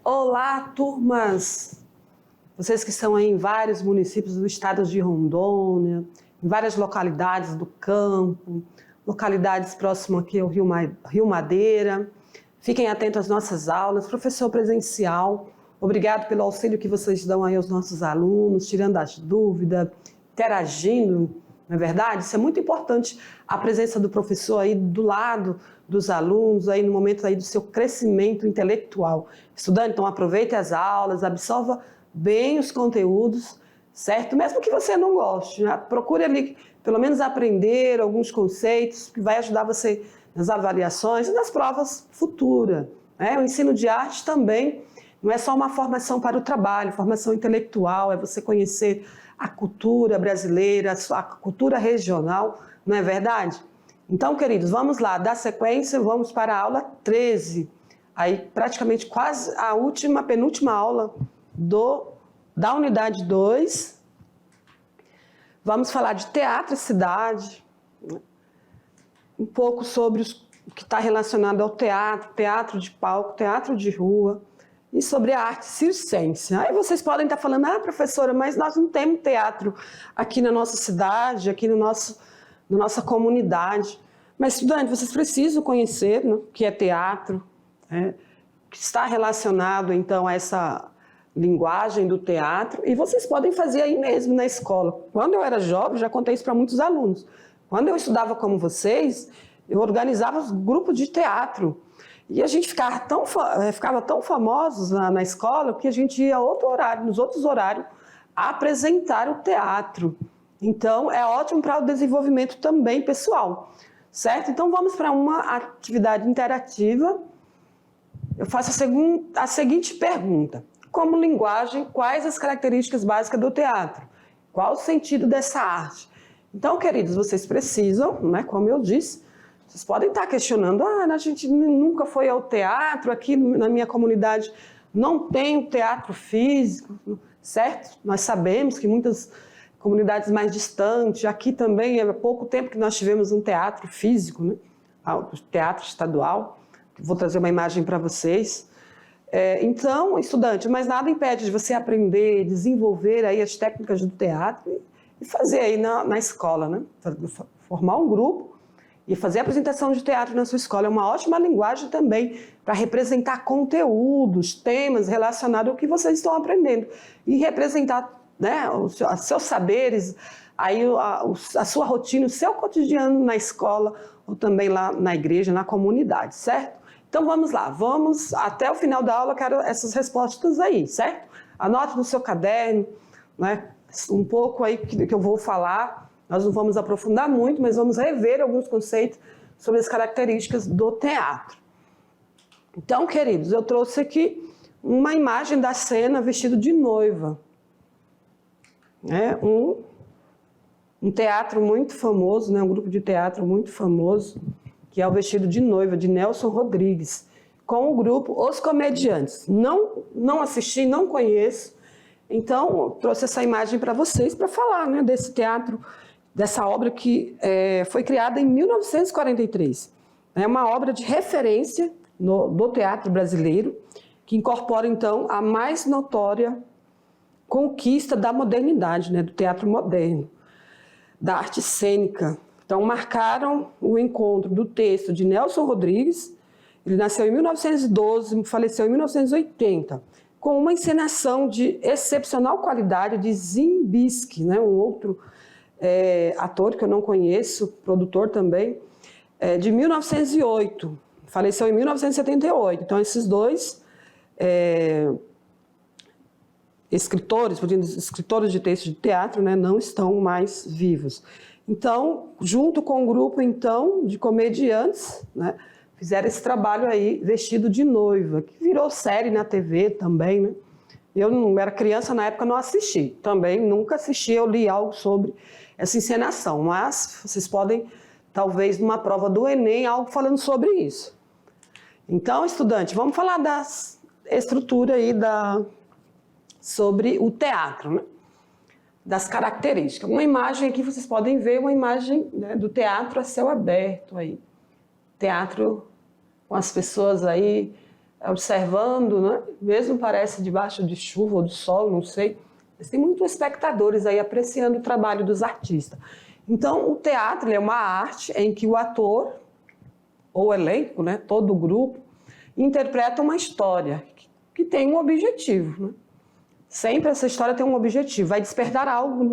Olá, turmas! Vocês que estão aí em vários municípios do estado de Rondônia, em várias localidades do campo, localidades próximas aqui ao Rio Madeira. Fiquem atentos às nossas aulas. Professor presencial, obrigado pelo auxílio que vocês dão aí aos nossos alunos, tirando as dúvidas, interagindo, não é verdade? Isso é muito importante, a presença do professor aí do lado dos alunos, aí no momento aí do seu crescimento intelectual. Estudante, então aproveite as aulas, absorva bem os conteúdos, certo? Mesmo que você não goste, né? Procure ali pelo menos aprender alguns conceitos que vai ajudar você nas avaliações e nas provas futuras, né? O ensino de arte também não é só uma formação para o trabalho, formação intelectual, é você conhecer a cultura brasileira, a cultura regional, não é verdade? Então, queridos, vamos lá, dar sequência, vamos para a aula 13, aí praticamente quase a penúltima aula da unidade 2. Vamos falar de teatro e cidade, um pouco sobre o que está relacionado ao teatro, teatro de palco, teatro de rua, e sobre a arte circense. Aí vocês podem estar falando, professora, mas nós não temos teatro aqui na nossa cidade, aqui na nossa comunidade. Mas, estudante, vocês precisam conhecer, né, o que é teatro, que está relacionado, então, a essa linguagem do teatro, e vocês podem fazer aí mesmo na escola. Quando eu era jovem, já contei isso para muitos alunos. Quando eu estudava como vocês, eu organizava grupos de teatro. E a gente ficava tão famosos na escola que a gente ia nos outros horários, apresentar o teatro. Então, é ótimo para o desenvolvimento também pessoal, certo? Então, vamos para uma atividade interativa. Eu faço a seguinte pergunta. Como linguagem, quais as características básicas do teatro? Qual o sentido dessa arte? Então, queridos, vocês precisam, né, como eu disse, vocês podem estar questionando, a gente nunca foi ao teatro, aqui na minha comunidade não tem o teatro físico, certo? Nós sabemos que muitas comunidades mais distantes, aqui também há pouco tempo que nós tivemos um teatro físico, né? O teatro estadual, vou trazer uma imagem para vocês. Então, estudante, mas nada impede de você aprender, desenvolver aí as técnicas do teatro e fazer aí na escola, né? Formar um grupo e fazer a apresentação de teatro na sua escola é uma ótima linguagem também para representar conteúdos, temas relacionados ao que vocês estão aprendendo e representar, né, os seus saberes, aí a sua rotina, o seu cotidiano na escola ou também lá na igreja, na comunidade, certo? Então vamos lá, vamos até o final da aula, quero essas respostas aí, certo? Anote no seu caderno, né, um pouco aí que eu vou falar. Nós não vamos aprofundar muito, mas vamos rever alguns conceitos sobre as características do teatro. Então, queridos, eu trouxe aqui uma imagem da cena vestido de noiva. Um teatro muito famoso, né? Um grupo de teatro muito famoso, que é o Vestido de Noiva, de Nelson Rodrigues, com o grupo Os Comediantes. Não assisti, não conheço, então trouxe essa imagem para vocês para falar, né, desse teatro, dessa obra que foi criada em 1943. É uma obra de referência do teatro brasileiro, que incorpora, então, a mais notória conquista da modernidade, né, do teatro moderno, da arte cênica. Então, marcaram o encontro do texto de Nelson Rodrigues, ele nasceu em 1912, faleceu em 1980, com uma encenação de excepcional qualidade de Zimbisky, né, um outro ator que eu não conheço, produtor também, de 1908, faleceu em 1978. Então, esses dois escritores de texto de teatro, né, não estão mais vivos. Então, junto com o grupo, então, de comediantes, né, fizeram esse trabalho aí, Vestido de Noiva, que virou série na TV também, né? Eu não era criança na época, não assisti. Também nunca assisti, eu li algo sobre essa encenação, mas vocês podem, talvez, numa prova do Enem, algo falando sobre isso. Então, estudante, vamos falar da estrutura aí sobre o teatro, né? Das características. Uma imagem aqui, vocês podem ver uma imagem, né, do teatro a céu aberto aí. Teatro com as pessoas aí observando, né? Mesmo parece debaixo de chuva ou de sol, não sei, mas tem muitos espectadores aí apreciando o trabalho dos artistas. Então, o teatro é uma arte em que o ator, ou o elenco, né, todo o grupo, interpreta uma história que tem um objetivo, né? Sempre essa história tem um objetivo, vai despertar algo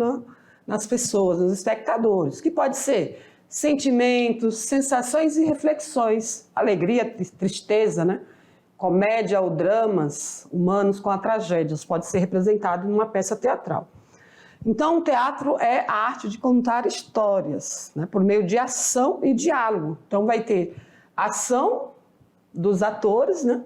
nas pessoas, nos espectadores, que pode ser sentimentos, sensações e reflexões, alegria, tristeza, né? Comédia ou dramas humanos com a tragédia, pode ser representado em uma peça teatral. Então, o teatro é a arte de contar histórias, né? Por meio de ação e diálogo. Então, vai ter ação dos atores, né?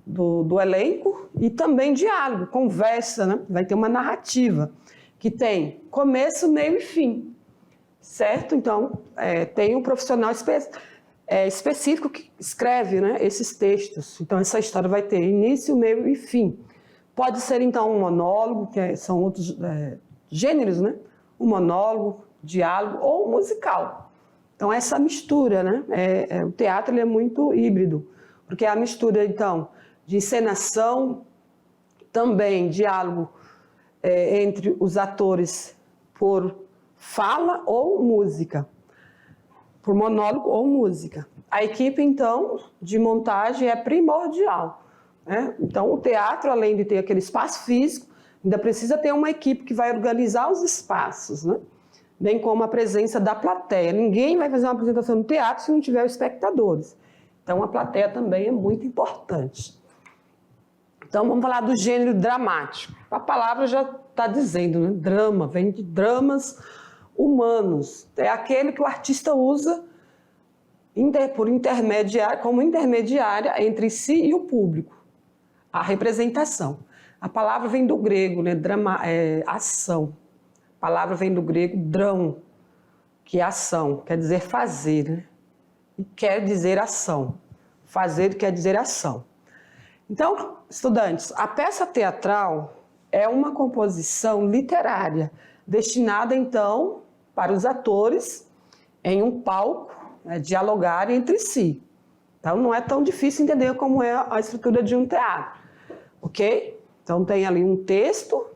Do elenco, e também diálogo, conversa, né? Vai ter uma narrativa que tem começo, meio e fim, certo? Então, tem um profissional específico que escreve, né, esses textos. Então, essa história vai ter início, meio e fim. Pode ser, então, um monólogo, são outros gêneros, né? Um monólogo, diálogo ou musical. Então, essa mistura, né? O teatro ele é muito híbrido, porque é a mistura, então, de encenação, também diálogo entre os atores por fala ou música, por monólogo ou música. A equipe, então, de montagem é primordial, né? Então, o teatro, além de ter aquele espaço físico, ainda precisa ter uma equipe que vai organizar os espaços, né? Bem como a presença da plateia. Ninguém vai fazer uma apresentação no teatro se não tiver os espectadores. Então, a plateia também é muito importante. Então, vamos falar do gênero dramático. A palavra já está dizendo, né? Drama, vem de dramas humanos. É aquele que o artista usa como intermediária entre si e o público. A representação. A palavra vem do grego, né? Ação. A palavra vem do grego drão, que é ação, quer dizer fazer, né? E quer dizer ação. Fazer quer dizer ação. Então, estudantes, a peça teatral é uma composição literária destinada, então, para os atores em um palco, né, dialogarem entre si. Então, não é tão difícil entender como é a estrutura de um teatro, ok? Então, tem ali um texto.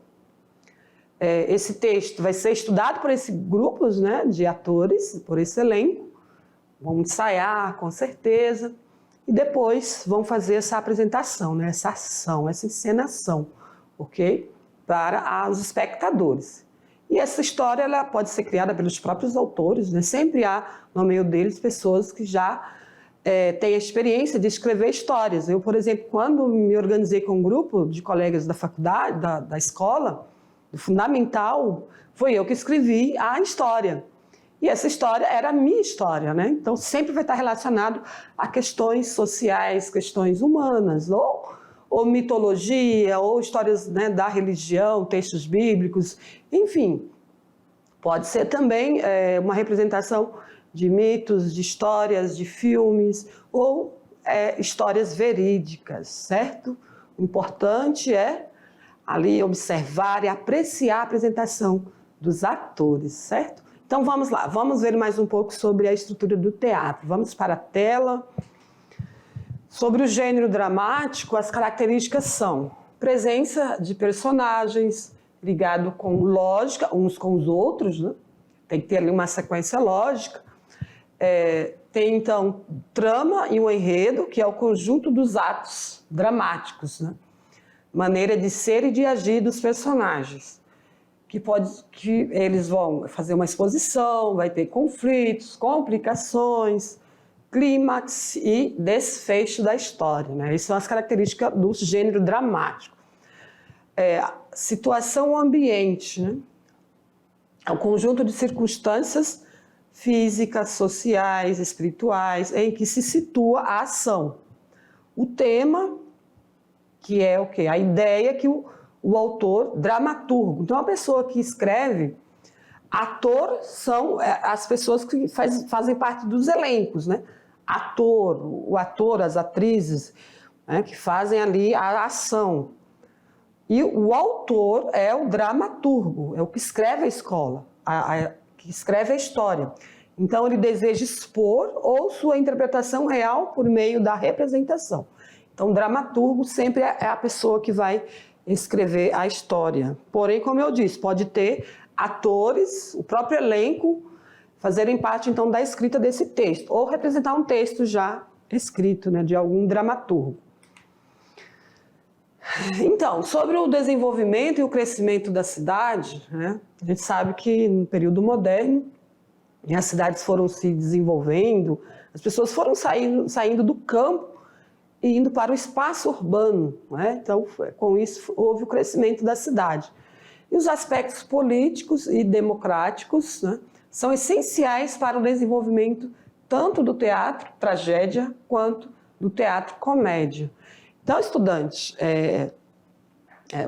Esse texto vai ser estudado por esses grupos, né, de atores, por esse elenco. Vão ensaiar, com certeza. E depois vão fazer essa apresentação, né? Essa ação, essa encenação, ok? Para os espectadores. E essa história ela pode ser criada pelos próprios autores, né? Sempre há no meio deles pessoas que já têm a experiência de escrever histórias. Eu, por exemplo, quando me organizei com um grupo de colegas da faculdade, da escola, do fundamental, foi eu que escrevi a história. E essa história era a minha história, né? Então, sempre vai estar relacionado a questões sociais, questões humanas, ou mitologia, ou histórias, né, da religião, textos bíblicos, enfim. Pode ser também uma representação de mitos, de histórias, de filmes, ou histórias verídicas, certo? O importante é ali observar e apreciar a apresentação dos atores, certo? Então, vamos lá, vamos ver mais um pouco sobre a estrutura do teatro. Vamos para a tela. Sobre o gênero dramático, as características são presença de personagens ligado com lógica, uns com os outros, né? Tem que ter ali uma sequência lógica. Tem, então, trama e um enredo, que é o conjunto dos atos dramáticos, né? Maneira de ser e de agir dos personagens. Que eles vão fazer uma exposição, vai ter conflitos, complicações, clímax e desfecho da história, né? Essas são as características do gênero dramático. Situação ambiente, né? É um conjunto de circunstâncias físicas, sociais, espirituais, em que se situa a ação. O tema, que é o quê? A ideia que o autor, dramaturgo. Então, a pessoa que escreve, ator são as pessoas que fazem parte dos elencos, né? O ator, as atrizes, né, que fazem ali a ação. E o autor é o dramaturgo, é o que escreve a escola, que escreve a história. Então, ele deseja expor ou sua interpretação real por meio da representação. Então, o dramaturgo sempre é a pessoa que vai escrever a história. Porém, como eu disse, pode ter atores, o próprio elenco, fazerem parte, então, da escrita desse texto, ou representar um texto já escrito, né, de algum dramaturgo. Então, sobre o desenvolvimento e o crescimento da cidade, né, a gente sabe que no período moderno, as cidades foram se desenvolvendo, as pessoas foram saindo do campo e indo para o espaço urbano, né? Então, com isso, houve o crescimento da cidade. E os aspectos políticos e democráticos, né, são essenciais para o desenvolvimento tanto do teatro tragédia quanto do teatro comédia. Então, estudantes,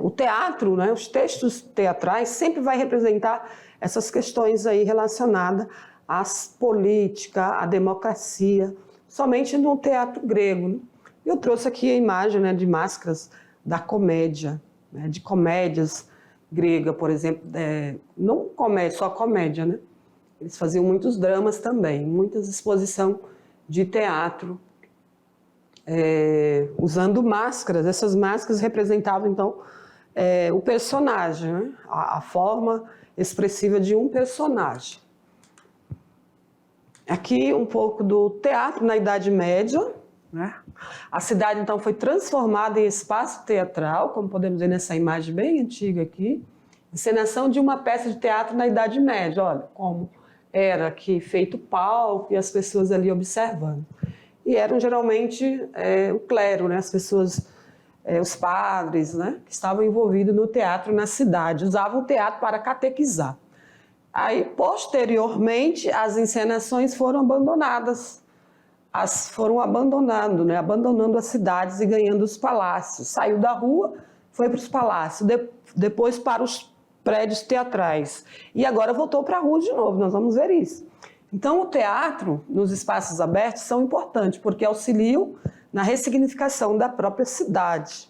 o teatro, né, os textos teatrais sempre vai representar essas questões aí relacionadas à política, à democracia, somente no teatro grego, né? Eu trouxe aqui a imagem, né, de máscaras da comédia, né, de comédias gregas, por exemplo, não comédia, só comédia, né? Eles faziam muitos dramas também, muitas exposições de teatro, usando máscaras. Essas máscaras representavam, então, o personagem, né? A forma expressiva de um personagem. Aqui um pouco do teatro na Idade Média, né? A cidade, então, foi transformada em espaço teatral, como podemos ver nessa imagem bem antiga aqui. Encenação de uma peça de teatro na Idade Média, olha como era aqui feito palco e as pessoas ali observando. E eram geralmente o clero, né? As pessoas, os padres, né? Que estavam envolvidos no teatro na cidade, usavam o teatro para catequizar. Aí, posteriormente, as encenações foram abandonadas. Foram abandonando, né? Abandonando as cidades e ganhando os palácios. Saiu da rua, foi para os palácios, depois para os prédios teatrais. E agora voltou para a rua de novo, nós vamos ver isso. Então, o teatro, nos espaços abertos, são importantes, porque auxiliam na ressignificação da própria cidade.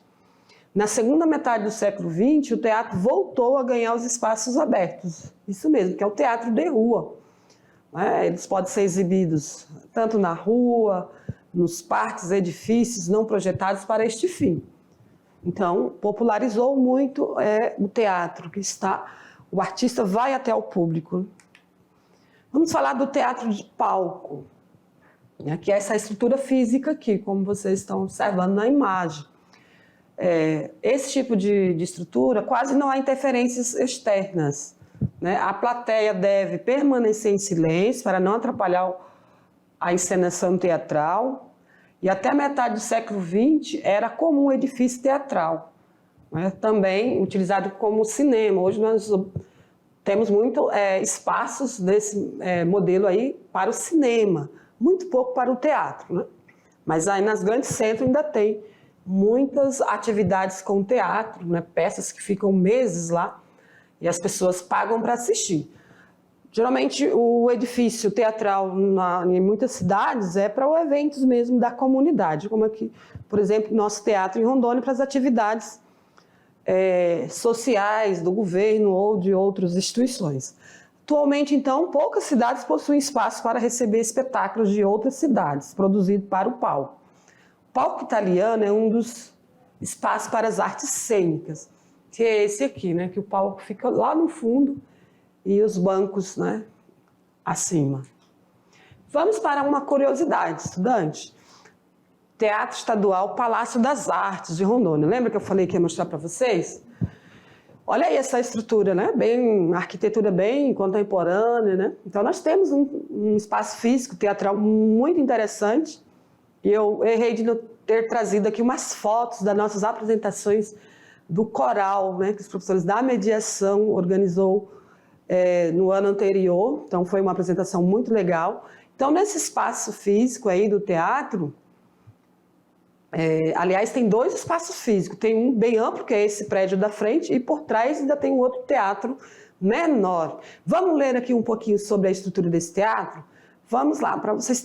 Na segunda metade do século XX, o teatro voltou a ganhar os espaços abertos. Isso mesmo, que é o teatro de rua. Eles podem ser exibidos tanto na rua, nos parques, edifícios não projetados para este fim. Então, popularizou muito o teatro, o artista vai até o público. Vamos falar do teatro de palco, né, que é essa estrutura física aqui, como vocês estão observando na imagem. Esse tipo de estrutura, quase não há interferências externas, né? A plateia deve permanecer em silêncio para não atrapalhar a encenação teatral. E até a metade do século XX era comum o edifício teatral, né? Também utilizado como cinema. Hoje nós temos muito espaços desse modelo aí para o cinema, muito pouco para o teatro, né? Mas aí nas grandes centros ainda tem muitas atividades com teatro, né? Peças que ficam meses lá e as pessoas pagam para assistir. Geralmente o edifício teatral em muitas cidades é para os eventos mesmo da comunidade, como aqui, por exemplo, nosso teatro em Rondônia, para as atividades sociais do governo ou de outras instituições. Atualmente, então, poucas cidades possuem espaço para receber espetáculos de outras cidades, produzidos para o palco. O palco italiano é um dos espaços para as artes cênicas, que é esse aqui, né? Que o palco fica lá no fundo e os bancos, né, acima. Vamos para uma curiosidade, estudante. Teatro Estadual Palácio das Artes de Rondônia. Lembra que eu falei que ia mostrar para vocês? Olha aí essa estrutura, né? Uma arquitetura bem contemporânea, né? Então nós temos um espaço físico teatral muito interessante. E eu errei de não ter trazido aqui umas fotos das nossas apresentações do coral, né? Que os professores da mediação organizou no ano anterior. Então foi uma apresentação muito legal. Então nesse espaço físico aí do teatro, aliás, tem dois espaços físicos. Tem um bem amplo, que é esse prédio da frente, e por trás ainda tem um outro teatro menor. Vamos ler aqui um pouquinho sobre a estrutura desse teatro? Vamos lá, para vocês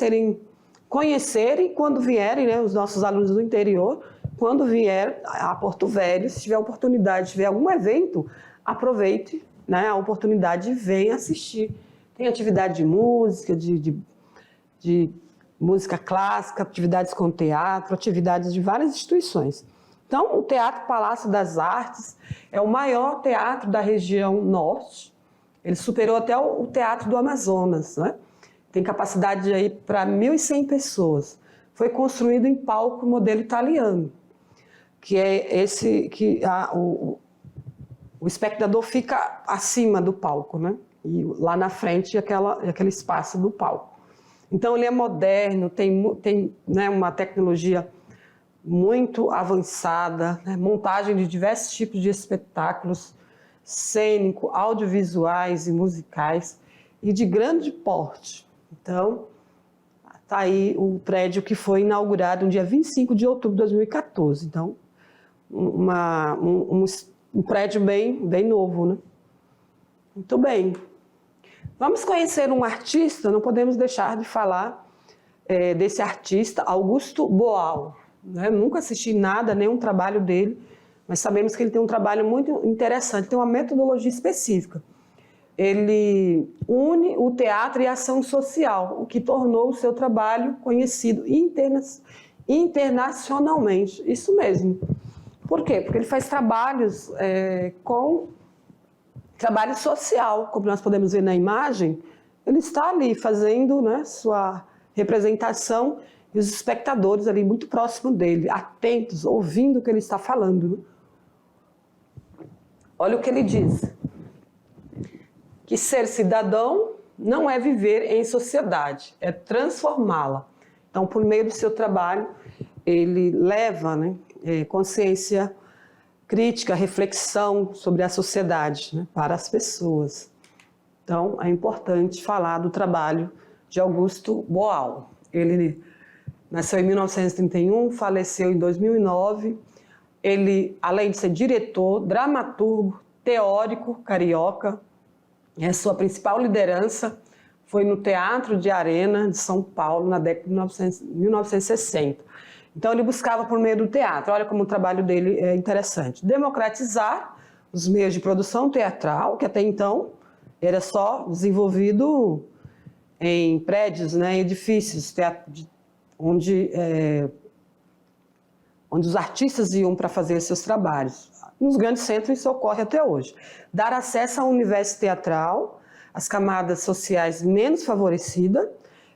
conhecerem quando vierem, né, os nossos alunos do interior, quando vier a Porto Velho, se tiver oportunidade, tiver algum evento, aproveite, né, a oportunidade e venha assistir. Tem atividade de música, de música clássica, atividades com teatro, atividades de várias instituições. Então, o Teatro Palácio das Artes é o maior teatro da região norte. Ele superou até o Teatro do Amazonas, né? Tem capacidade aí para 1.100 pessoas. Foi construído em palco modelo italiano, que é esse que o espectador fica acima do palco, né? E lá na frente aquele espaço do palco. Então ele é moderno, tem né, uma tecnologia muito avançada, né? Montagem de diversos tipos de espetáculos cênico, audiovisuais e musicais e de grande porte. Então, está aí o prédio que foi inaugurado no dia 25 de outubro de 2014. Então, um prédio bem novo, né? Muito bem. Vamos conhecer um artista, não podemos deixar de falar desse artista, Augusto Boal. Né? Nunca assisti nada, nenhum trabalho dele, mas sabemos que ele tem um trabalho muito interessante, tem uma metodologia específica. Ele une o teatro e a ação social, o que tornou o seu trabalho conhecido internacionalmente. Isso mesmo. Por quê? Porque ele faz trabalhos com trabalho social, como nós podemos ver na imagem. Ele está ali fazendo, né, sua representação e os espectadores ali muito próximo dele, atentos, ouvindo o que ele está falando. Olha o que ele diz. Que ser cidadão não é viver em sociedade, é transformá-la. Então, por meio do seu trabalho, ele leva, né, consciência crítica, reflexão sobre a sociedade, né, para as pessoas. Então, é importante falar do trabalho de Augusto Boal. Ele nasceu em 1931, faleceu em 2009. Ele, além de ser diretor, dramaturgo, teórico carioca, sua principal liderança foi no Teatro de Arena de São Paulo, na década de 1960. Então, ele buscava por meio do teatro, olha como o trabalho dele é interessante, democratizar os meios de produção teatral, que até então era só desenvolvido em prédios, né, edifícios, onde os artistas iam para fazer seus trabalhos. Nos grandes centros isso ocorre até hoje. Dar acesso ao universo teatral, às camadas sociais menos favorecidas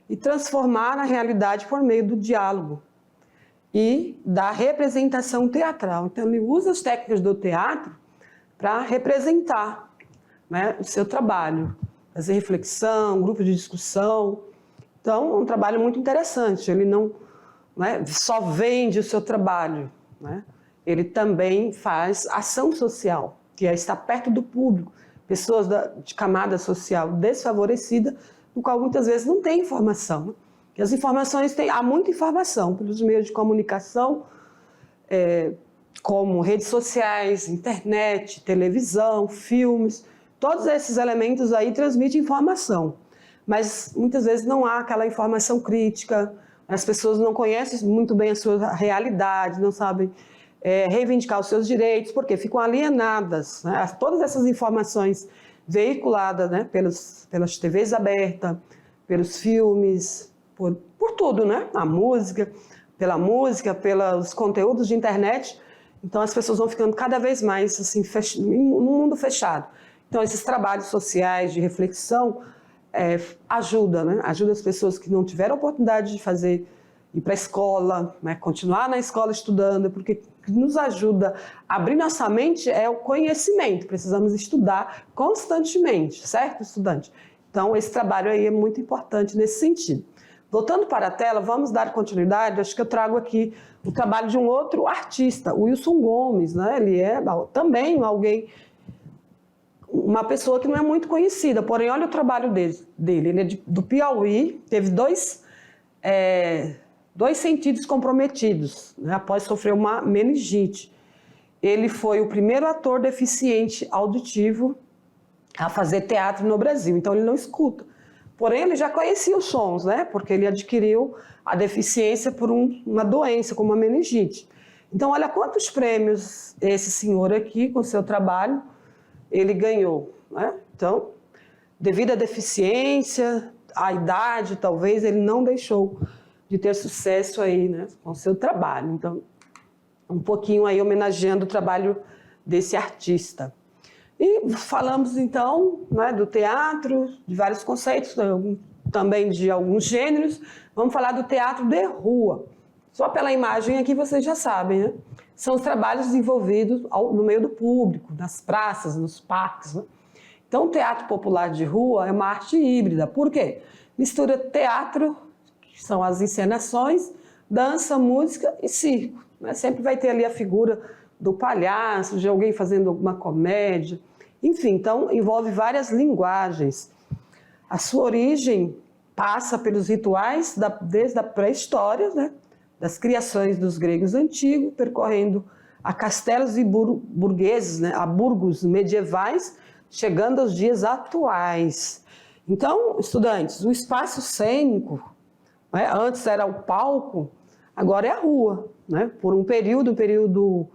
e transformar na realidade por meio do diálogo e da representação teatral. Então, ele usa as técnicas do teatro para representar, né, o seu trabalho, fazer reflexão, grupo de discussão. Então, é um trabalho muito interessante. Ele não, né, só vende o seu trabalho, né? Ele também faz ação social, que é estar perto do público, pessoas de camada social desfavorecida, no qual muitas vezes não tem informação. E as informações há muita informação pelos meios de comunicação, como redes sociais, internet, televisão, filmes, todos esses elementos aí transmitem informação, mas muitas vezes não há aquela informação crítica, as pessoas não conhecem muito bem a sua realidade, não sabem reivindicar os seus direitos, porque ficam alienadas, né? Todas essas informações veiculadas, né, pelas TVs abertas, pelos filmes, por tudo, né? A música, pelos conteúdos de internet. Então as pessoas vão ficando cada vez mais assim, num mundo fechado. Então esses trabalhos sociais de reflexão ajuda, né? Ajuda as pessoas que não tiveram oportunidade de ir para a escola, né? Continuar na escola estudando, porque o que nos ajuda a abrir nossa mente é o conhecimento. Precisamos estudar constantemente, certo, estudante? Então esse trabalho aí é muito importante nesse sentido. Voltando para a tela, vamos dar continuidade. Acho que eu trago aqui o trabalho de um outro artista, o Wilson Gomes, né? Ele é também uma pessoa que não é muito conhecida, porém olha o trabalho dele. Ele é do Piauí, teve dois sentidos comprometidos, né, após sofrer uma meningite. Ele foi o primeiro ator deficiente auditivo a fazer teatro no Brasil, então ele não escuta. Porém, ele já conhecia os sons, né, porque ele adquiriu a deficiência por uma doença, como a meningite. Então, olha quantos prêmios esse senhor aqui, com seu trabalho, ele ganhou, né? Então, devido à deficiência, à idade, talvez, ele não deixou de ter sucesso aí, né, com o seu trabalho. Então, um pouquinho aí homenageando o trabalho desse artista. E falamos então, né, do teatro, de vários conceitos, também de alguns gêneros. Vamos falar do teatro de rua. Só pela imagem aqui vocês já sabem, né? São os trabalhos desenvolvidos no meio do público, nas praças, nos parques, né? Então, o teatro popular de rua é uma arte híbrida. Por quê? Mistura teatro, que são as encenações, dança, música e circo, né? Sempre vai ter ali a figura do palhaço, de alguém fazendo alguma comédia. Enfim, então envolve várias linguagens. A sua origem passa pelos rituais desde a pré-história, né? Das criações dos gregos antigos, percorrendo a castelos e burgueses, né? A burgos medievais, chegando aos dias atuais. Então, estudantes, o espaço cênico, né? Antes era o palco, agora é a rua, né? Por um período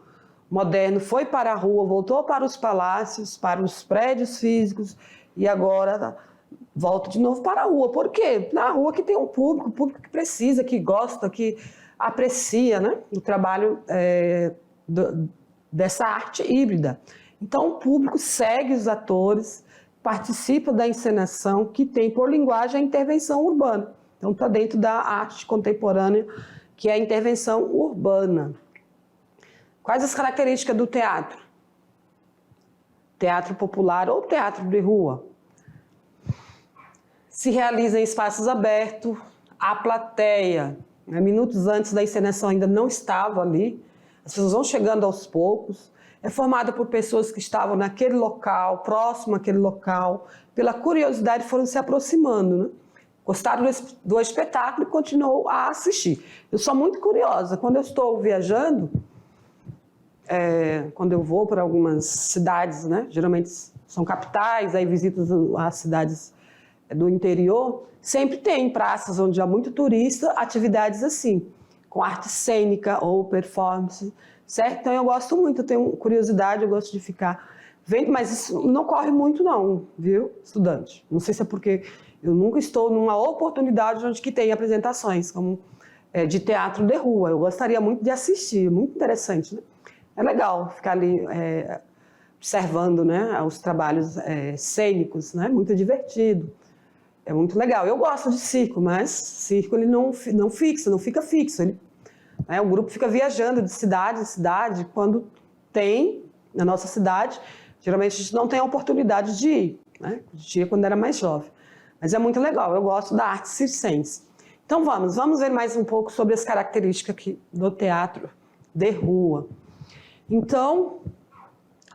moderno foi para a rua, voltou para os palácios, para os prédios físicos e agora volta de novo para a rua. Por quê? Na rua que tem um público, que precisa, que gosta, que aprecia, né, o trabalho dessa arte híbrida. Então o público segue os atores, participa da encenação que tem por linguagem a intervenção urbana. Então está dentro da arte contemporânea, que é a intervenção urbana. Quais as características do teatro? Teatro popular ou teatro de rua? Se realiza em espaços abertos, a plateia, né, minutos antes da encenação ainda não estava ali, as pessoas vão chegando aos poucos, é formada por pessoas que estavam naquele local, próximo àquele local, pela curiosidade foram se aproximando, né? Gostaram do espetáculo e continuou a assistir. Eu sou muito curiosa, quando eu estou viajando, quando eu vou para algumas cidades, né, geralmente são capitais, aí visito as cidades do interior, sempre tem praças onde há muito turista, atividades assim, com arte cênica ou performance, certo? Então eu gosto muito, eu tenho curiosidade, eu gosto de ficar vendo, mas isso não corre muito não, viu, estudante? Não sei se é porque eu nunca estou numa oportunidade onde que tem apresentações como de teatro de rua. Eu gostaria muito de assistir, muito interessante, né? É legal ficar ali observando, né, os trabalhos cênicos, né? Muito divertido. É muito legal. Eu gosto de circo, mas circo ele não fica fixo. O grupo fica viajando de cidade em cidade. Quando tem, na nossa cidade, geralmente a gente não tem a oportunidade de ir, né? De ir quando era mais jovem. Mas é muito legal, eu gosto da arte circense. Então vamos ver mais um pouco sobre as características aqui do teatro de rua. Então,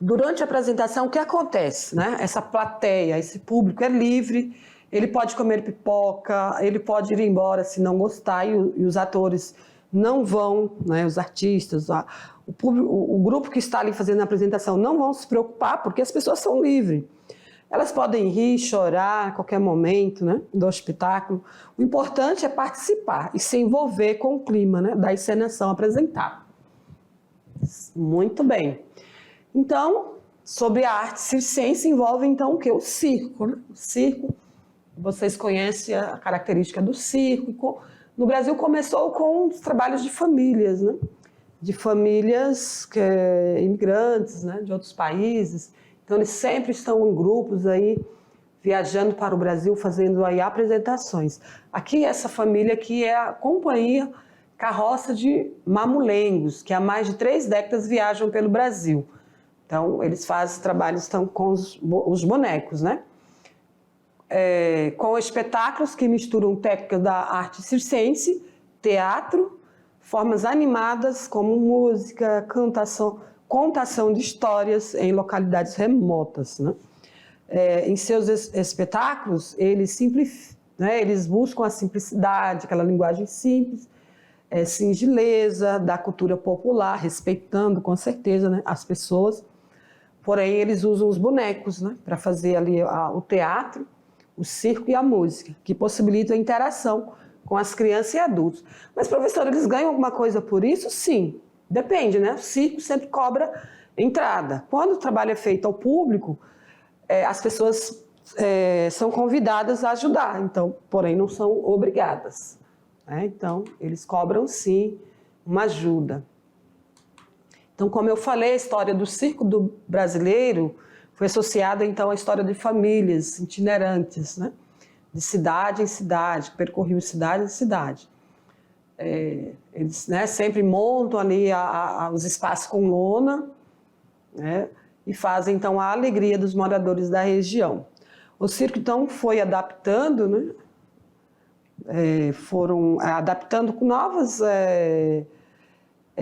durante a apresentação, o que acontece, né? Essa plateia, esse público é livre, ele pode comer pipoca, ele pode ir embora se não gostar e os atores não vão, né? Os artistas, o grupo que está ali fazendo a apresentação não vão se preocupar porque as pessoas são livres. Elas podem rir, chorar a qualquer momento, né, do espetáculo. O importante é participar e se envolver com o clima, né, da encenação apresentada. Muito bem. Então, sobre a arte circense envolve então o quê? O circo, né? O circo, vocês conhecem a característica do circo. No Brasil começou com os trabalhos de famílias, né? De famílias imigrantes, né, de outros países. Então, eles sempre estão em grupos aí, viajando para o Brasil, fazendo aí apresentações. Aqui, essa família aqui é a Companhia Carroça de Mamulengos, que há mais de 3 décadas viajam pelo Brasil. Então, eles fazem trabalhos com os bonecos, né? Com espetáculos que misturam técnicas da arte circense, teatro, formas animadas como música, contação de histórias em localidades remotas, né? Em seus espetáculos, eles buscam a simplicidade, aquela linguagem simples, singeleza da cultura popular, respeitando com certeza, né, as pessoas. Porém, eles usam os bonecos, né, para fazer ali o teatro, o circo e a música, que possibilitam a interação com as crianças e adultos. Mas, professor, eles ganham alguma coisa por isso? Sim. Depende, né? O circo sempre cobra entrada. Quando o trabalho é feito ao público, as pessoas são convidadas a ajudar, então, porém não são obrigadas. né? Então, eles cobram, sim, uma ajuda. Então, como eu falei, a história do circo brasileiro foi associada, então, à história de famílias itinerantes, né? De cidade em cidade, que percorriam cidade em cidade. Eles, né, sempre montam ali os espaços com lona, né? E fazem, então, a alegria dos moradores da região. O circo, então, foi adaptando, né? Foram adaptando com novas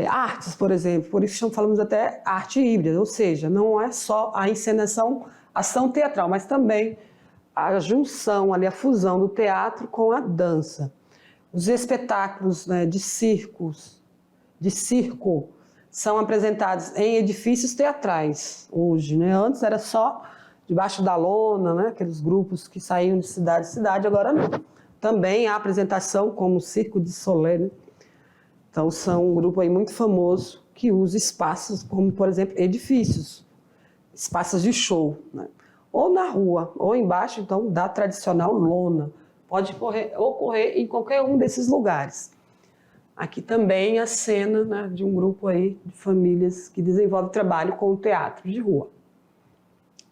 artes, por exemplo, por isso falamos até arte híbrida, ou seja, não é só a encenação, ação teatral, mas também a junção, ali, a fusão do teatro com a dança. Os espetáculos, né, de circo, são apresentados em edifícios teatrais hoje, né? Antes era só debaixo da lona, né? Aqueles grupos que saíam de cidade em cidade, agora não. Também há apresentação como o Circo de Solé, né? Então, são um grupo aí muito famoso que usa espaços como, por exemplo, edifícios, espaços de show, né? Ou na rua, ou embaixo, então, da tradicional lona. Pode ocorrer em qualquer um desses lugares. Aqui também a cena, né, de um grupo aí de famílias que desenvolve trabalho com o teatro de rua.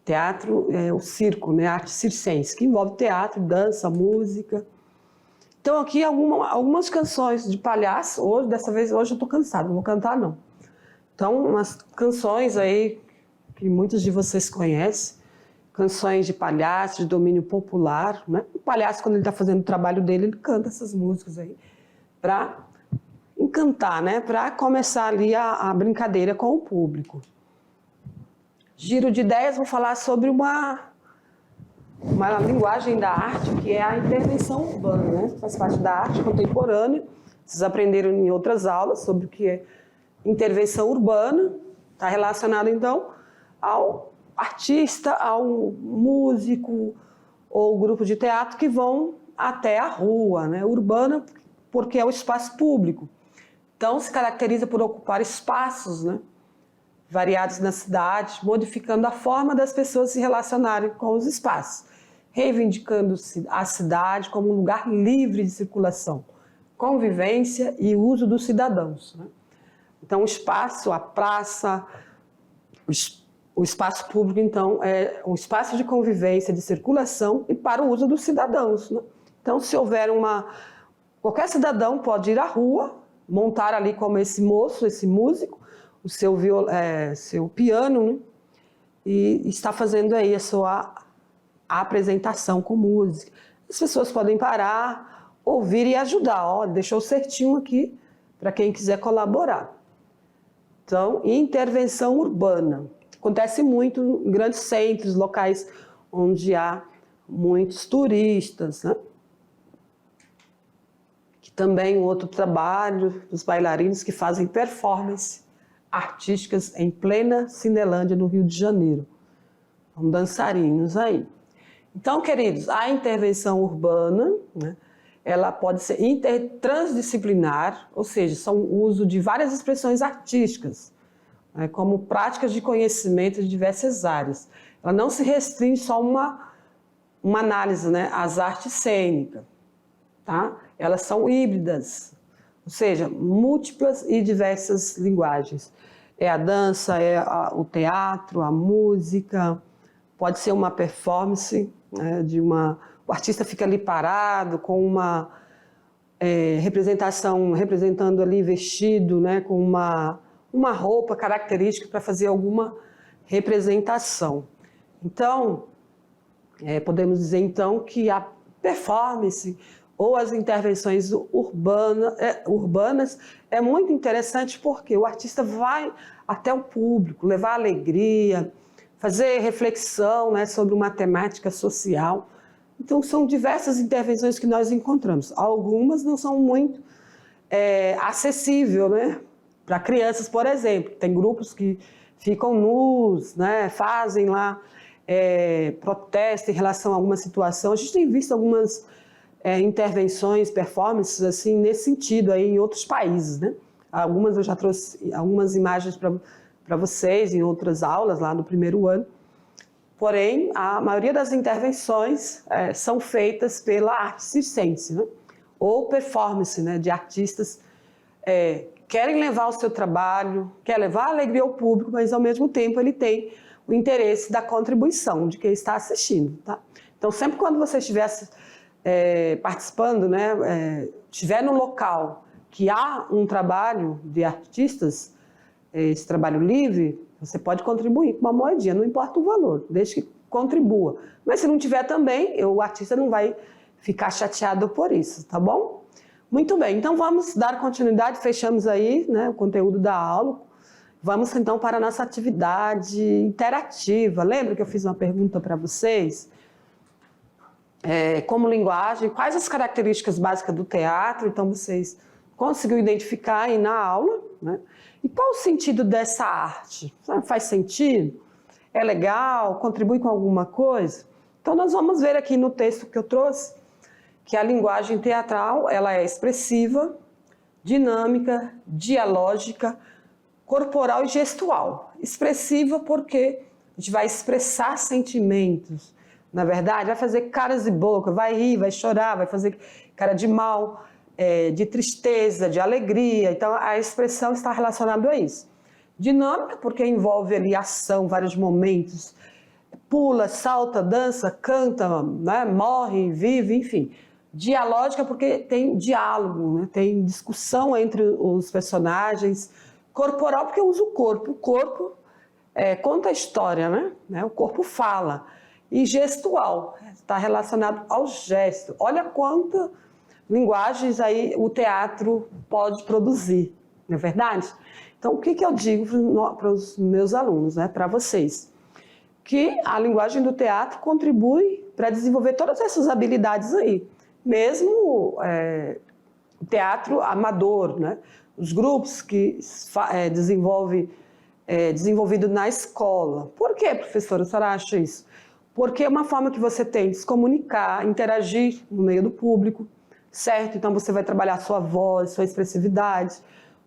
Teatro é o circo, né, arte circense, que envolve teatro, dança, música. Então aqui algumas canções de palhaço, hoje eu estou cansada, não vou cantar não. Então umas canções aí que muitos de vocês conhecem, canções de palhaço, de domínio popular, né? O palhaço, quando ele está fazendo o trabalho dele, ele canta essas músicas aí para encantar, né? Para começar ali a brincadeira com o público. Giro de ideias, vou falar sobre uma linguagem da arte que é a intervenção urbana, né? Faz parte da arte contemporânea. Vocês aprenderam em outras aulas sobre o que é intervenção urbana. Está relacionado, então, ao artista, ao músico ou grupo de teatro que vão até a rua, né? Urbana, porque é o espaço público. Então, se caracteriza por ocupar espaços, né, variados na cidade, modificando a forma das pessoas se relacionarem com os espaços, reivindicando-se a cidade como um lugar livre de circulação, convivência e uso dos cidadãos, né? Então, o espaço, a praça, o espaço público, então, é um espaço de convivência, de circulação e para o uso dos cidadãos, né? Então, se houver qualquer cidadão pode ir à rua, montar ali como esse moço, esse músico, o seu piano, né? E está fazendo aí a sua apresentação com música. As pessoas podem parar, ouvir e ajudar. Olha, deixou certinho aqui para quem quiser colaborar. Então, intervenção urbana. Acontece muito em grandes centros, locais onde há muitos turistas, né? Que também outro trabalho dos bailarinos que fazem performance artísticas em plena Cinelândia, no Rio de Janeiro. São dançarinos aí. Então, queridos, a intervenção urbana, né, ela pode ser transdisciplinar, ou seja, são o uso de várias expressões artísticas, né, como práticas de conhecimento de diversas áreas. Ela não se restringe só a uma análise, né, às artes cênicas, tá? Elas são híbridas, ou seja, múltiplas e diversas linguagens. É a dança, o teatro, a música, pode ser uma performance, né, o artista fica ali parado com uma representação, representando ali vestido, né, com uma roupa característica para fazer alguma representação. Então, podemos dizer então que a performance ou as intervenções urbanas é muito interessante porque o artista vai até o público, levar alegria, fazer reflexão, né, sobre uma temática social. Então, são diversas intervenções que nós encontramos. Algumas não são muito acessíveis, né, para crianças, por exemplo. Tem grupos que ficam nus, né, fazem lá protesto em relação a alguma situação. A gente tem visto algumas intervenções, performances assim, nesse sentido aí, em outros países, né? Eu já trouxe algumas imagens para vocês em outras aulas lá no primeiro ano. Porém, a maioria das intervenções são feitas pela arte circense, né? ou performance, né, de artistas querem levar o seu trabalho, quer levar a alegria ao público, mas ao mesmo tempo ele tem o interesse da contribuição de quem está assistindo, tá? Então, sempre quando você estiver participando, né, estiver no local que há um trabalho de artistas, esse trabalho livre, você pode contribuir com uma moedinha, não importa o valor, desde que contribua. Mas se não tiver também, o artista não vai ficar chateado por isso, tá bom? Muito bem, então vamos dar continuidade, fechamos aí, né, o conteúdo da aula. Vamos então para a nossa atividade interativa. Lembra que eu fiz uma pergunta para vocês? Como linguagem, quais as características básicas do teatro? Então vocês conseguiram identificar aí na aula, né? E qual o sentido dessa arte? Faz sentido? É legal? Contribui com alguma coisa? Então nós vamos ver aqui no texto que eu trouxe que a linguagem teatral ela é expressiva, dinâmica, dialógica, corporal e gestual. Expressiva porque a gente vai expressar sentimentos, na verdade, vai fazer caras e boca, vai rir, vai chorar, vai fazer cara de mal, de tristeza, de alegria. Então, a expressão está relacionada a isso. Dinâmica, porque envolve ali ação, vários momentos. Pula, salta, dança, canta, né, morre, vive, enfim. Dialógica, porque tem diálogo, né, tem discussão entre os personagens. Corporal, porque usa o corpo. O corpo conta a história, né? O corpo fala. E gestual, está relacionado ao gesto. Olha quantas linguagens aí o teatro pode produzir, não é verdade? Então, o que eu digo para os meus alunos, né, para vocês? Que a linguagem do teatro contribui para desenvolver todas essas habilidades aí. Mesmo o teatro amador, né? Os grupos que desenvolvido na escola. Por que, professora, a senhora acha isso? Porque é uma forma que você tem de se comunicar, interagir no meio do público, certo? Então você vai trabalhar sua voz, sua expressividade.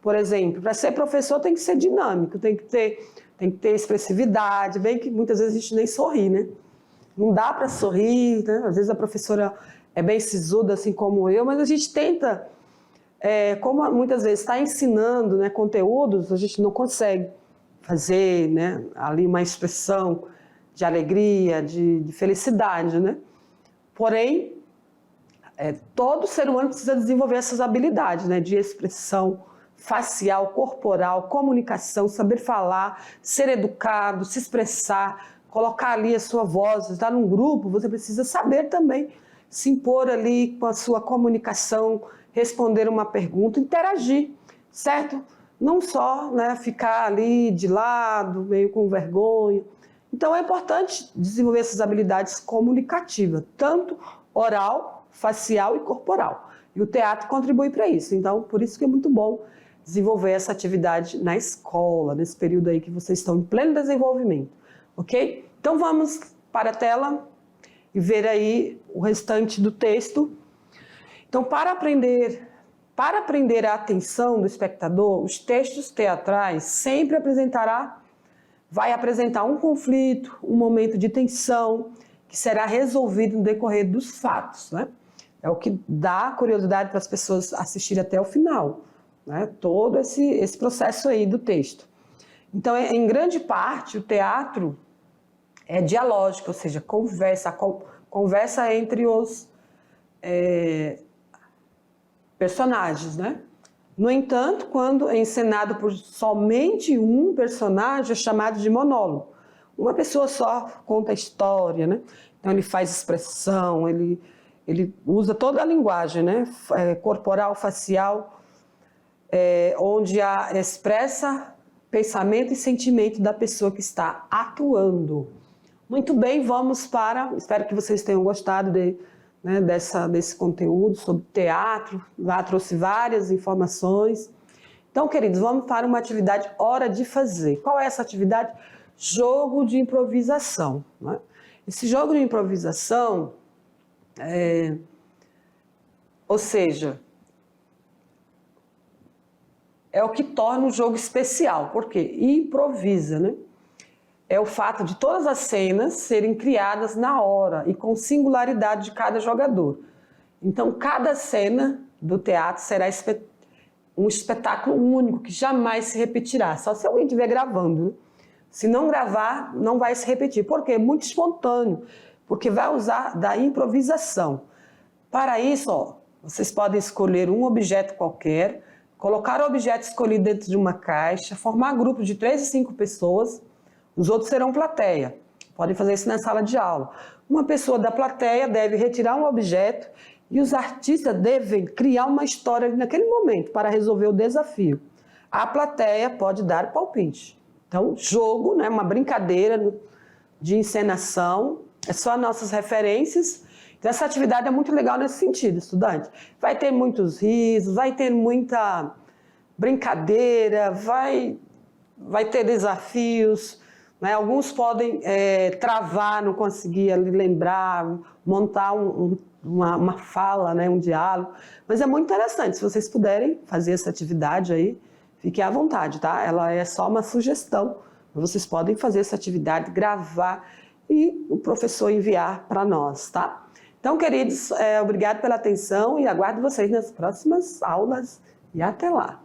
Por exemplo, para ser professor tem que ser dinâmico, tem que ter expressividade, bem que muitas vezes a gente nem sorri, né? Não dá para sorrir, né? Às vezes a professora é bem sisuda, assim como eu, mas a gente tenta, como muitas vezes está ensinando, né, conteúdos, a gente não consegue fazer, né, ali uma expressão de alegria, de felicidade, né? Porém, todo ser humano precisa desenvolver essas habilidades, né, de expressão facial, corporal, comunicação, saber falar, ser educado, se expressar, colocar ali a sua voz. Está num grupo, você precisa saber também se impor ali com a sua comunicação, responder uma pergunta, interagir, certo? Não só, né, ficar ali de lado, meio com vergonha. Então é importante desenvolver essas habilidades comunicativas, tanto oral, facial e corporal. E o teatro contribui para isso. Então, por isso que é muito bom desenvolver essa atividade na escola, nesse período aí que vocês estão em pleno desenvolvimento, ok? Então vamos para a tela e ver aí o restante do texto. Então, para aprender a atenção do espectador, os textos teatrais sempre vai apresentar um conflito, um momento de tensão que será resolvido no decorrer dos fatos, né? É o que dá curiosidade para as pessoas assistirem até o final, né? Todo esse processo aí do texto. Então, em grande parte, o teatro é dialógico, ou seja, conversa entre os personagens, né? No entanto, quando é encenado por somente um personagem, é chamado de monólogo. Uma pessoa só conta a história, né? Então ele faz expressão, ele usa toda a linguagem, né? Corporal, facial, onde expressa pensamento e sentimento da pessoa que está atuando. Muito bem, espero que vocês tenham gostado desse conteúdo sobre teatro. Lá trouxe várias informações. Então, queridos, vamos para uma atividade hora de fazer. Qual é essa atividade? Jogo de improvisação, né? Esse jogo de improvisação, ou seja, é o que torna o jogo especial. Por quê? Improvisa, né? É o fato de todas as cenas serem criadas na hora e com singularidade de cada jogador. Então, cada cena do teatro será um espetáculo único, que jamais se repetirá, só se alguém estiver gravando, né? Se não gravar, não vai se repetir. Por quê? É muito espontâneo, porque vai usar da improvisação. Para isso, ó, vocês podem escolher um objeto qualquer, colocar o objeto escolhido dentro de uma caixa, formar grupos de 3 a 5 pessoas, os outros serão plateia. Podem fazer isso na sala de aula. Uma pessoa da plateia deve retirar um objeto e os artistas devem criar uma história naquele momento para resolver o desafio. A plateia pode dar palpite. Então, jogo, né, uma brincadeira de encenação, é só nossas referências. Então, essa atividade é muito legal nesse sentido, estudante. Vai ter muitos risos, vai ter muita brincadeira, vai ter desafios, né? Alguns podem travar, não conseguir ali lembrar, montar uma fala, né, um diálogo. Mas é muito interessante, se vocês puderem fazer essa atividade aí, fiquem à vontade, tá? Ela é só uma sugestão. Vocês podem fazer essa atividade, gravar e o professor enviar para nós, tá? Então, queridos, obrigado pela atenção e aguardo vocês nas próximas aulas e até lá.